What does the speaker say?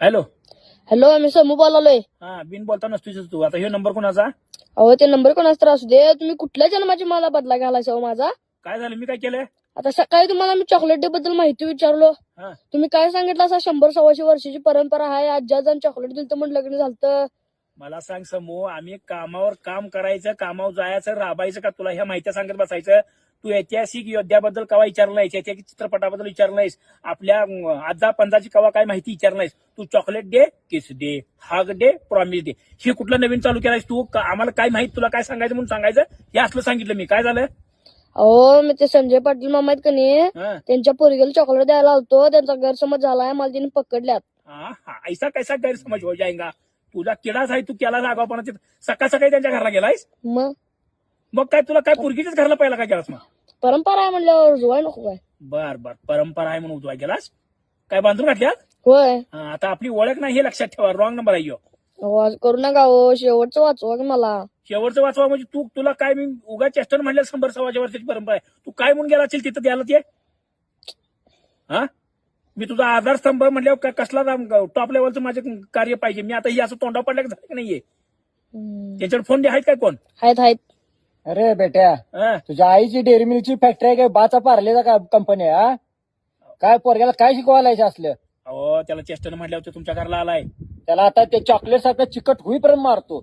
Hello. Hello, मी समू बोलालोय. हा, बिन बोलता नसतोस तू. आता हे नंबर कोणाचा? अहो, ते नंबर कोणाचा तर असू दे. तुम्ही कुठल्या जन्माची मला बदला घालायचा हो माझा? काय झालं? मी काय केलंय? आता सकाळी तुम्हाला मी चॉकलेट डे बद्दल माहिती विचारलो. हा. तुम्ही काय सांगितलं? असं 100-125 वर्षाची परंपरा आहे. आजी चॉकलेट दिलं म्हणून लग्न झालं. मला सांग समूह, आम्ही कामावर काम करायचं, कामावर जायचं, राबायचं का? तुला ह्या माहिती सांगत बसायचं? तू ऐतिहासिक योद्ध्याबद्दल कवा विचारलं नाहीस, ऐतिहासिक चित्रपटाबद्दल विचारलं नाहीस, आपल्या आजा पंजाची कवा काय माहिती विचारलं नाहीस. तू चॉकलेट डे, किस डे, हाग डे, प्रॉमिस डे, हे कुठलं नवीन चालू केलायस तू? आम्हाला काय माहित, तुला काय सांगायचं म्हणून सांगायचं? हे असलं सांगितलं मी. काय झालं? अहो, मी ते संजय पाटील मामा आहेत का नाही, हा. त्यांच्या पोरगीला चॉकलेट द्यायला आलतो. त्यांचा गैरसमज झालाय, मला त्यांनी पकडल्यात. हा, ऐसा कैसा गैरसमज हो जाएगा? तुझा किडाच आहे, तू केला आगावपणा. सकाळ सकाळी त्यांच्या घरला गेलायस. मग काय तुला काय पोरगीच्याच घरला पहिला काय गेलास? मग परंपरा आहे म्हणल्यावर जुवाय नको काय? बर बर, परंपरा आहे म्हणून उजवाय गेलास. काय बांधून घातल्यात? होय. आता आपली ओळख नाही हे लक्षात ठेवा. रॉंग नंबर आहे ह्यो. आवाज करू नका हो, शेवटचं वाचवा की मला. शेवटचं वाचवा म्हणजे तुला काय, मी उगा चेष्टन म्हणलं 100-125 वर्षाची परंपरा आहे. तू काय म्हणून गेला असेल तिथं द्यायला ते? हा, मी तुझा आधारस्तंभ म्हणल्यावर कसला टॉप लेवलचं माझं कार्य पाहिजे. मी आता ही असं तोंडा पडलं झालं की नाहीये? त्यांच्यावर फोन आहेत काय कोण? आहेत. अरे बेट्या, तुझ्या आईची डेअरी मिल्कची फॅक्टरी आहे काय? बाचा पारलेला का कंपनी आहे? हा, काय पोरग्याला काय शिकवायला असलं? अहो, त्याला चेष्टन म्हटल्यावर तुमच्या घरला आलाय. त्याला आता ते चॉकलेट सारखं चिकट होईपर्यंत मारतो.